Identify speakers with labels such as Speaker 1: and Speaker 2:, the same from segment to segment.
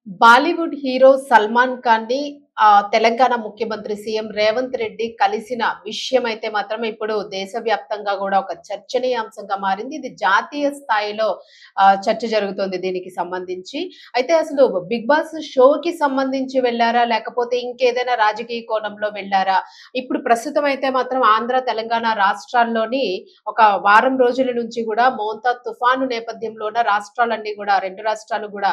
Speaker 1: Bollywood hero Salman ఖాన్‌ని Telangana ముఖ్యమంత్రి CM Revanth Reddy కలిసిన విషయం అయితే మాత్రం ఇప్పుడు దేశవ్యాప్తంగా గూడా ఒక చర్చనీయాంశంగా మారింది. ఇది జాతీయ స్థాయిలో చర్చ జరుగుతోంది దీనికి సంబంధించి. అయితే అసలు 'బిగ్ బాస్' షోకి సంబంధించి వెళ్లారా? లేకపోతే ఇంకేదైనా రాజకీయ కోణంలో వెళ్లారా? ఇప్పుడు ప్రస్తుతం అయితే మాత్రం ఆంధ్ర, తెలంగాణ రాష్ట్రాల్లోని ఒక వారం రోజుల నుంచి గూడా మోంతా తుఫాను నేపథ్యంలోన రాష్ట్రాలన్నీ గూడా 2 రాష్ట్రాలు గూడా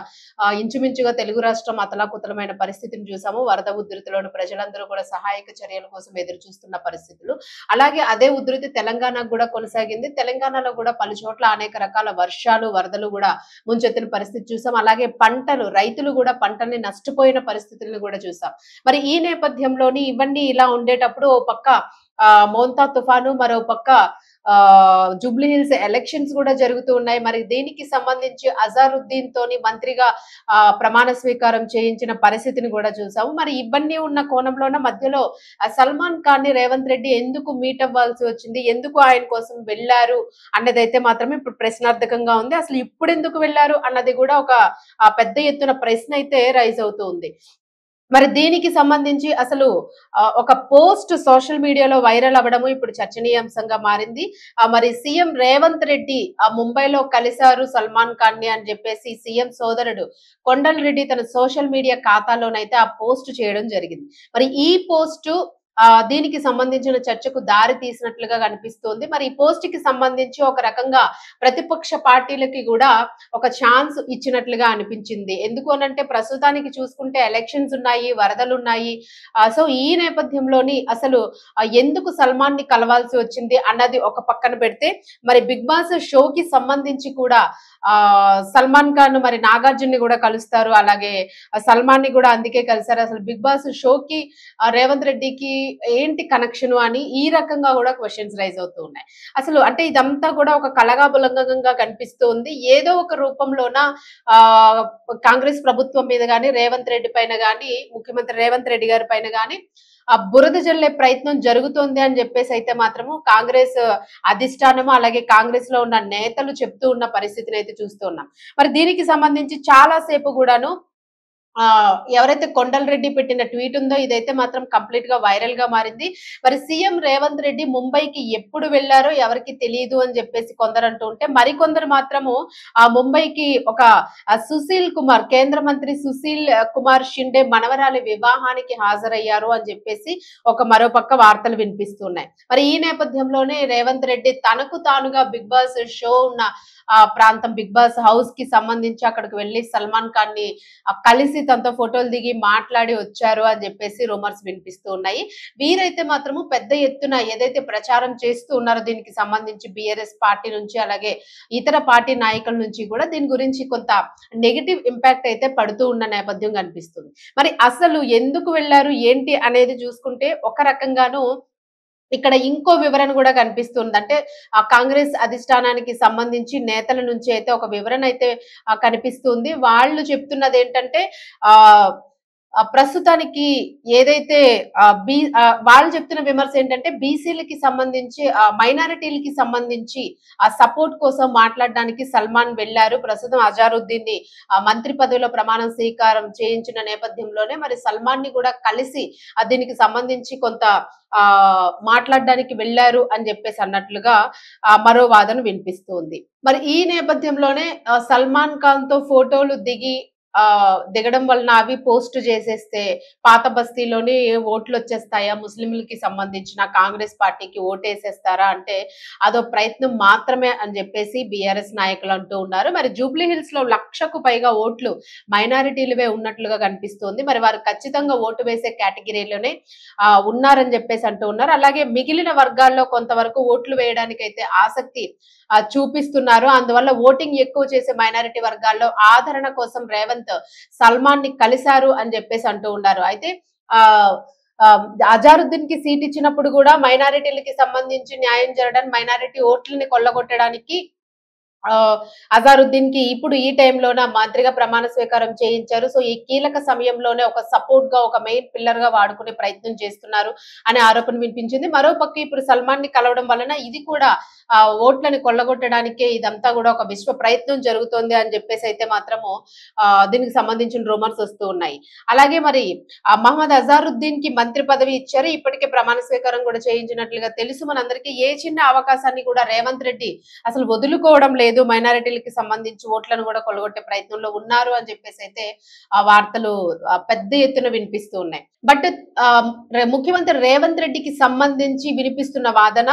Speaker 1: ఇంచుమించుగా తెలుగు రాష్ట్రం అతలాకుతలమైన పరిస్థితిని చూసాము. వరద ఉధృతిలోని ప్రజలందరూ కూడా సహాయక చర్యల కోసం ఎదురు చూస్తున్న పరిస్థితులు. అలాగే అదే ఉధృతి తెలంగాణకు గూడా కొనసాగింది. తెలంగాణలో గూడా పలు చోట్ల అనేక రకాల వర్షాలు, వరదలు గూడా ముంచెత్తిన పరిస్థితి చూసాం. అలాగే పంటలు, రైతులు గూడా పంటల్ని నష్టపోయిన పరిస్థితులను గూడా చూసాం. మరి ఈ నేపథ్యంలోని ఇవన్నీ ఇలా ఉండేటప్పుడు ఓ పక్క మోంతా తుఫాను, మరో పక్క జూబ్లీ హిల్స్ ఎలక్షన్స్ గూడా జరుగుతూ ఉన్నాయి. మరి దీనికి సంబంధించి అజారుద్దీన్ తోని మంత్రిగా ప్రమాణ స్వీకారం చేయించిన పరిస్థితిని గూడా చూసాము. మరి ఇవన్నీ ఉన్న కోణంలోన మధ్యలో సల్మాన్ ఖాన్‌ని రేవంత్ రెడ్డి ఎందుకు మీట్ అవ్వాల్సి వచ్చింది? ఎందుకు ఆయన కోసం వెళ్లారు? అన్నదైతే మాత్రం ఇప్పుడు ప్రశ్నార్థకంగా ఉంది. అసలు ఇప్పుడెందుకు వెళ్లారు? అన్నది గూడా ఒక పెద్ద ఎత్తున ప్రశ్న అయితే రైజ్ అవుతూ ఉంది. మరి దీనికి సంబంధించి అసలు ఒక పోస్ట్ సోషల్ మీడియాలో వైరల్ అవ్వడము ఇప్పుడు చర్చనీయాంశంగా మారింది. మరి సీఎం రేవంత్ రెడ్డి ముంబైలో కలిసారు సల్మాన్ ఖాన్‌ని అని చెప్పేసి సీఎం సోదరుడు కొండల్ రెడ్డి తన సోషల్ మీడియా ఖాతాలోనైతే ఆ పోస్ట్ చేయడం జరిగింది. మరి ఈ పోస్టు దీనికి సంబంధించిన చర్చకు దారి తీసినట్లుగా కనిపిస్తోంది. మరి ఈ పోస్ట్‌కి సంబంధించి ఒక రకంగా ప్రతిపక్ష పార్టీలకి గూడా ఒక ఛాన్స్ ఇచ్చినట్లుగా అనిపించింది. ఎందుకు అనంటే ప్రస్తుతానికి చూసుకుంటే ఎలక్షన్స్ ఉన్నాయి, వరదలున్నాయి. సో ఈ నేపథ్యంలోని అసలు ఎందుకు సల్మాన్‌ని కలవాల్సి వచ్చింది అన్నది ఒక పక్కన పెడితే, మరి 'బిగ్ బాస్' షోకి సంబంధించి కూడా సల్మాన్ ఖాన్ మరి నాగార్జునని గూడా కలుస్తారు. అలాగే సల్మాన్‌ని గూడా అందుకే కలిసారు. అసలు 'బిగ్ బాస్' షోకి రేవంత్ రెడ్డికి ఏంటి కనెక్షను అని ఈ రకంగా గూడా క్వెషన్స్ రైజ్ అవుతూ ఉన్నాయి. అసలు అంటే ఇదంతా కూడా ఒక కలగాపులగంగా కనిపిస్తుంది. ఏదో ఒక రూపంలోన ఆహ్, కాంగ్రెస్ ప్రభుత్వం మీద గాని, రేవంత్ రెడ్డి పైన గాని, ముఖ్యమంత్రి రేవంత్ రెడ్డి గారి పైన గాని బురద జల్లే ప్రయత్నం జరుగుతోంది అని జెప్పేసైతే మాత్రము కాంగ్రెస్ అధిష్టానము, అలాగే కాంగ్రెస్‌లో ఉన్న నేతలు చెప్తూ ఉన్న పరిస్థితినైతే చూస్తూ ఉన్నాం. మరి దీనికి సంబంధించి చాలా సేపు గూడాను ఎవరైతే కొండల్ రెడ్డి పెట్టిన ట్వీట్ ఉందో ఇదైతే మాత్రం కంప్లీట్‌గా వైరల్‌గా మారింది. మరి సీఎం రేవంత్ రెడ్డి ముంబైకి ఎప్పుడు వెళ్లారో ఎవరికీ తెలీదు అని జెప్పేసి కొందరంటూ ఉంటే, మరికొందరు మాత్రము ముంబైకి ఒక సుశీల్ కుమార్, కేంద్ర మంత్రి సుశీల్ కుమార్ షిండే మనవరాలి వివాహానికి హాజరయ్యారు అని జెప్పేసి మరోపక్క వార్తలు వినిపిస్తున్నాయి. మరి ఈ నేపథ్యంలోనే రేవంత్ రెడ్డి తనకు తానుగా 'బిగ్ బాస్' షో ఉన్న ప్రాంతం 'బిగ్ బాస్' హౌస్‌కి సంబంధించి అక్కడికి వెళ్లి సల్మాన్ ఖాన్‌ని కలిసి తనతో ఫోటోలు దిగి మాట్లాడి వచ్చారు అని చెప్పేసి రూమర్స్ వినిపిస్తూ ఉన్నాయి. వీరైతే మాత్రము పెద్ద ఎత్తున ఏదైతే ప్రచారం చేస్తూ ఉన్నారో దీనికి సంబంధించి బీఆర్ఎస్ పార్టీ నుంచి, అలాగే ఇతర పార్టీ నాయకుల నుంచి కూడా దీని గురించి కొంత నెగెటివ్ ఇంపాక్ట్ అయితే పడుతూ ఉన్న నేపథ్యం కనిపిస్తుంది. మరి అసలు ఎందుకు వెళ్లారు? ఏంటి? అనేది చూసుకుంటే ఒక రకంగాను ఇక్కడ ఇంకో వివరణ గూడా కనిపిస్తుంది. అంటే కాంగ్రెస్ అధిష్టానానికి సంబంధించి నేతల నుంచి అయితే ఒక వివరణ అయితే కనిపిస్తుంది. వాళ్ళు చెప్తున్నదేంటంటే ఆహ్, ప్రస్తుతానికి ఏదైతే వాళ్ళు చెప్తున్న విమర్శ ఏంటంటే బీసీలకి సంబంధించి మైనారిటీలకి సంబంధించి సపోర్ట్ కోసం మాట్లాడడానికి సల్మాన్ వెళ్లారు. ప్రస్తుతం అజారుద్దీన్‌ని మంత్రి పదవిలో ప్రమాణ స్వీకారం చేయించిన నేపథ్యంలోనే మరి సల్మాన్‌ని గూడా కలిసి దీనికి సంబంధించి కొంత మాట్లాడడానికి వెళ్లారు అని జెప్పేసి అన్నట్లుగా మరో వాదన వినిపిస్తుంది. మరి ఈ నేపథ్యంలోనే సల్మాన్ ఖాన్‌తో ఫోటోలు దిగడం వలన అవి పోస్ట్ చేసేస్తే పాత బస్తీలోని ఓట్లొచ్చేస్తాయా? ముస్లింలకి సంబంధించిన కాంగ్రెస్ పార్టీకి ఓటేసేస్తారా? అంటే అదో ప్రయత్నం మాత్రమే అని జెప్పేసి బీఆర్ఎస్ నాయకులు అంటూ ఉన్నారు. మరి జూబ్లీ హిల్స్‌లో 1,00,000కు పైగా ఓట్లు మైనారిటీలవే ఉన్నట్లుగా కనిపిస్తోంది. మరి వారు ఖచ్చితంగా ఓటు వేసే కేటగిరీలోనే ఉన్నారని జెప్పేసి అంటూ ఉన్నారు. అలాగే మిగిలిన వర్గాల్లో కొంతవరకు ఓట్లు వేయడానికైతే ఆసక్తి చూపిస్తున్నారు. అందువల్ల ఓటింగ్ ఎక్కువ చేసే మైనారిటీ వర్గాల్లో ఆదరణ కోసం రేవంత్ సల్మాన్‌ని కలిసారు అని జెప్పేసి అంటూ ఉన్నారు. అయితే ఆహ్, ఆహ్, అజారుద్దీన్‌కి సీట్ ఇచ్చినప్పుడు గూడా మైనారిటీలకి సంబంధించి న్యాయం జరగడానికి మైనారిటీ ఓట్లని కొల్లగొట్టడానికి అజారుద్దీన్ కి ఇప్పుడు ఈ టైంలోన మంత్రిగా ప్రమాణ స్వీకారం చేయించారు. సో ఈ కీలక సమయంలోనే ఒక సపోర్ట్ గా ఒక మెయిన్ పిల్లర్ గా వాడుకునే ప్రయత్నం చేస్తున్నారు అనే ఆరోపణ వినిపించింది. మరోపక్క ఇప్పుడు సల్మాన్ ని కలవడం వలన ఇది కూడా ఓట్లని కొల్లగొట్టడానికే ఇదంతా కూడా ఒక విశ్వ ప్రయత్నం జరుగుతోంది అని చెప్పేసి అయితే మాత్రము దీనికి సంబంధించిన రూమర్స్ వస్తూ ఉన్నాయి. అలాగే మరి మహమ్మద్ అజారుద్దీన్ కి మంత్రి పదవి ఇచ్చారు. ఇప్పటికే ప్రమాణ స్వీకారం కూడా చేయించినట్లుగా తెలుసు మనందరికీ. ఏ చిన్న అవకాశాన్ని కూడా రేవంత్ రెడ్డి అసలు వదులుకోవడం లేదు. మైనారిటీలకి సంబంధించి ఓట్లను కూడా కొలగొట్టే ప్రయత్నంలో ఉన్నారు అని చెప్పేసి అయితే ఆ వార్తలు పెద్ద ఎత్తున వినిపిస్తూ ఉన్నాయి. బట్ ముఖ్యమంత్రి రేవంత్ రెడ్డికి సంబంధించి వినిపిస్తున్న వాదన,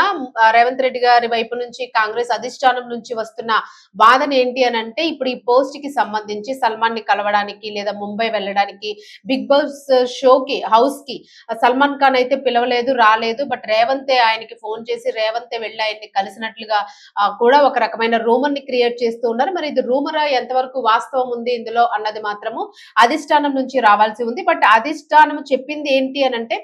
Speaker 1: రేవంత్ రెడ్డి గారి వైపు నుంచి కాంగ్రెస్ అధిష్టానం నుంచి వస్తున్న వాదన ఏంటి అని అంటే, ఇప్పుడు ఈ పోస్ట్ కి సంబంధించి సల్మాన్ ని కలవడానికి లేదా ముంబై వెళ్ళడానికి బిగ్ బాస్ షోకి హౌస్ కి సల్మాన్ ఖాన్ అయితే పిలవలేదు, రాలేదు. బట్ రేవంతే ఆయనకి ఫోన్ చేసి రేవంతే వెళ్ళి ఆయన్ని కలిసినట్లుగా కూడా ఒక రకమైన రూమర్ ని క్రియేట్ చేస్తూ ఉన్నారు. మరి ఇది రూమరా, ఎంతవరకు వాస్తవం ఉంది ఇందులో అన్నది మాత్రము అధిష్టానం నుంచి రావాల్సి ఉంది. బట్ అధిష్టానం చెప్పింది ఏంటి అని అంటే,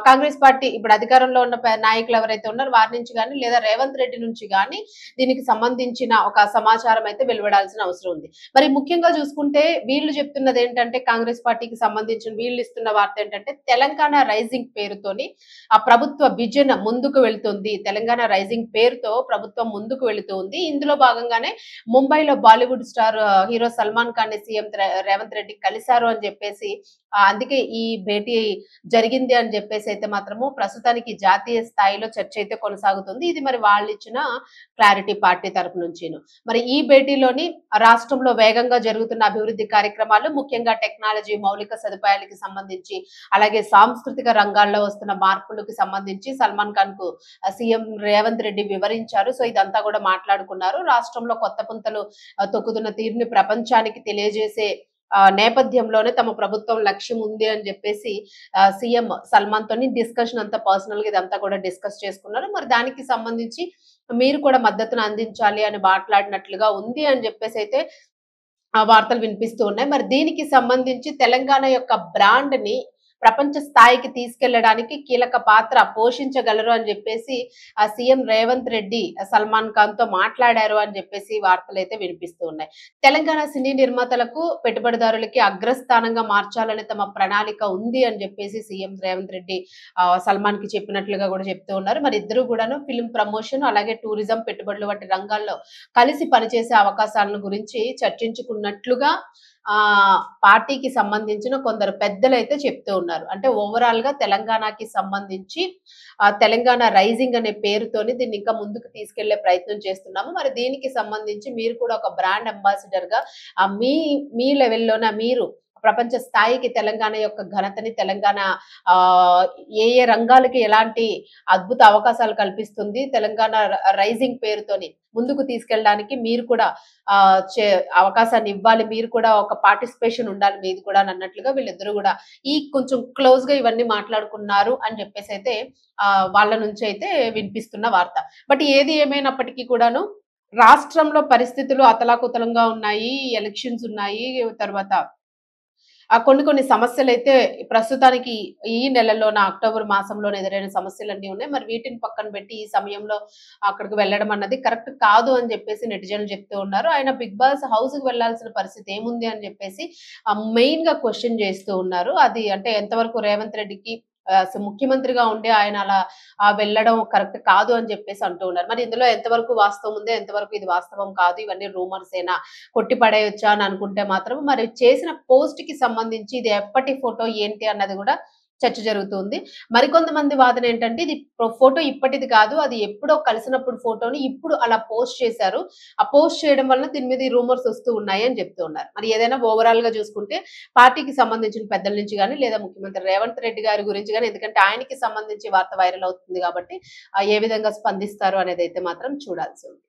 Speaker 1: కాంగ్రెస్ పార్టీ ఇప్పుడు అధికారంలో ఉన్న నాయకులు ఎవరైతే ఉన్నారో వారి నుంచి కానీ లేదా రేవంత్ రెడ్డి నుంచి కానీ దీనికి సంబంధించిన ఒక సమాచారం అయితే వెలువడాల్సిన అవసరం ఉంది. మరి ముఖ్యంగా చూసుకుంటే వీళ్ళు చెప్తున్నది ఏంటంటే, కాంగ్రెస్ పార్టీకి సంబంధించిన వీళ్ళు ఇస్తున్న వార్త ఏంటంటే, తెలంగాణ రైజింగ్ పేరుతోని ఆ ప్రభుత్వ విజన్ ముందుకు వెళ్తుంది. తెలంగాణ రైజింగ్ పేరుతో ప్రభుత్వం ముందుకు వెళుతుంది. ఇందులో భాగంగానే ముంబైలో బాలీవుడ్ స్టార్ హీరో సల్మాన్ ఖాన్ ని సీఎం రేవంత్ రెడ్డి కలిశారు అని చెప్పేసి, అందుకే ఈ భేటీ జరిగింది అని చెప్పేసి అయితే మాత్రము ప్రస్తుతానికి జాతీయ స్థాయిలో చర్చ అయితే కొనసాగుతుంది. ఇది మరి వాళ్ళు ఇచ్చిన క్లారిటీ పార్టీ తరపు నుంచిను. మరి ఈ భేటీలోని రాష్ట్రంలో వేగంగా జరుగుతున్న అభివృద్ధి కార్యక్రమాలు, ముఖ్యంగా టెక్నాలజీ, మౌలిక సదుపాయాలకి సంబంధించి, అలాగే సాంస్కృతిక రంగాల్లో వస్తున్న మార్పులకు సంబంధించి సల్మాన్ ఖాన్ కు సీఎం రేవంత్ రెడ్డి వివరించారు. సో ఇదంతా కూడా మాట్లాడుకున్నారు. రాష్ట్రంలో కొత్త పుంతలు తొక్కుతున్న తీరుని ప్రపంచానికి తెలియజేసే నేపథ్యంలోనే తమ ప్రభుత్వం లక్ష్యం ఉంది అని చెప్పేసి సీఎం సల్మాన్ తోని డిస్కషన్ అంతా పర్సనల్ గా ఇదంతా కూడా డిస్కస్ చేసుకున్నారు. మరి దానికి సంబంధించి మీరు కూడా మద్దతును అందించాలి అని మాట్లాడినట్లుగా ఉంది అని చెప్పేసి అయితే వార్తలు వినిపిస్తూ ఉన్నాయి. మరి దీనికి సంబంధించి తెలంగాణ యొక్క బ్రాండ్ ని ప్రపంచ స్థాయికి తీసుకెళ్లడానికి కీలక పాత్ర పోషించగలరు అని చెప్పేసి సీఎం రేవంత్ రెడ్డి సల్మాన్ ఖాన్ తో మాట్లాడారు అని చెప్పేసి వార్తలు అయితే వినిపిస్తూ ఉన్నాయి. తెలంగాణ సినీ నిర్మాతలకు, పెట్టుబడిదారులకి అగ్రస్థానంగా మార్చాలని తమ ప్రణాళిక ఉంది అని చెప్పేసి సీఎం రేవంత్ రెడ్డి సల్మాన్ కి చెప్పినట్లుగా కూడా చెప్తూ ఉన్నారు. మరి ఇద్దరు కూడాను ఫిల్మ్ ప్రమోషన్, అలాగే టూరిజం, పెట్టుబడులు వంటి రంగాల్లో కలిసి పనిచేసే అవకాశాలను గురించి చర్చించుకున్నట్లుగా పార్టీకి సంబంధించిన కొందరు పెద్దలు అయితే చెప్తూ ఉన్నారు. అంటే ఓవరాల్ గా తెలంగాణకి సంబంధించి తెలంగాణ రైజింగ్ అనే పేరుతోని దీన్ని ఇంకా ముందుకు తీసుకెళ్లే ప్రయత్నం చేస్తున్నాము. మరి దీనికి సంబంధించి మీరు కూడా ఒక బ్రాండ్ అంబాసిడర్ గా మీ మీ లెవెల్లోన మీరు ప్రపంచ స్థాయికి తెలంగాణ యొక్క ఘనతని, తెలంగాణ ఏ ఏ రంగాలకి ఎలాంటి అద్భుత అవకాశాలు కల్పిస్తుంది, తెలంగాణ రైజింగ్ పేరుతోని ముందుకు తీసుకెళ్ళడానికి మీరు కూడా అవకాశాన్ని ఇవ్వాలి, మీరు కూడా ఒక పార్టిసిపేషన్ ఉండాలి మీది కూడా అన్నట్లుగా వీళ్ళిద్దరూ కూడా కొంచెం క్లోజ్ గా ఇవన్నీ మాట్లాడుకున్నారు అని చెప్పేసి అయితే వాళ్ళ నుంచి అయితే వినిపిస్తున్న వార్త. బట్ ఏది ఏమైనప్పటికీ కూడాను రాష్ట్రంలో పరిస్థితులు అతలాకుతలంగా ఉన్నాయి, ఎలక్షన్స్ ఉన్నాయి, తర్వాత కొన్ని సమస్యలైతే ప్రస్తుతానికి ఈ నెలలోన అక్టోబర్ మాసంలోనే ఎదురైన సమస్యలన్నీ ఉన్నాయి. మరి వీటిని పక్కన పెట్టి ఈ సమయంలో అక్కడికి వెళ్ళడం అన్నది కరెక్ట్ కాదు అని చెప్పేసి నెటిజన్లు చెప్తూ ఉన్నారు. ఆయన బిగ్ బాస్ హౌస్ కి వెళ్లాల్సిన పరిస్థితి ఏముంది అని చెప్పేసి మెయిన్ గా క్వశ్చన్ చేస్తూ ఉన్నారు. అది అంటే ఎంతవరకు రేవంత్ రెడ్డికి ముఖ్యమంత్రిగా ఉండి ఆయన అలా వెళ్ళడం కరెక్ట్ కాదు అని చెప్పేసి అంటూ ఉన్నారు. మరి ఇందులో ఎంతవరకు వాస్తవం ఉందో, ఎంతవరకు ఇది వాస్తవం కాదు, ఇవన్నీ రూమర్స్ ఏనా, కొట్టి పడేయొచ్చా అని అనుకుంటే మాత్రం మరి చేసిన పోస్ట్ కి సంబంధించి ఇది ఎప్పటి ఫోటో ఏంటి అన్నది కూడా చర్చ జరుగుతుంది. మరికొంతమంది వాదన ఏంటంటే, ఇది ఫోటో ఇప్పటిది కాదు, అది ఎప్పుడో కలిసినప్పుడు ఫోటోని ఇప్పుడు అలా పోస్ట్ చేశారు. ఆ పోస్ట్ చేయడం వల్ల దీని మీద రూమర్స్ వస్తూ ఉన్నాయి అని చెప్తూ ఉన్నారు. మరి ఏదైనా ఓవరాల్ గా చూసుకుంటే పార్టీకి సంబంధించిన పెద్దల నుంచి కానీ లేదా ముఖ్యమంత్రి రేవంత్ రెడ్డి గారి గురించి కానీ, ఎందుకంటే ఆయనకి సంబంధించి వార్త వైరల్ అవుతుంది కాబట్టి ఏ విధంగా స్పందిస్తారు అనేది అయితే మాత్రం చూడాల్సి ఉంది.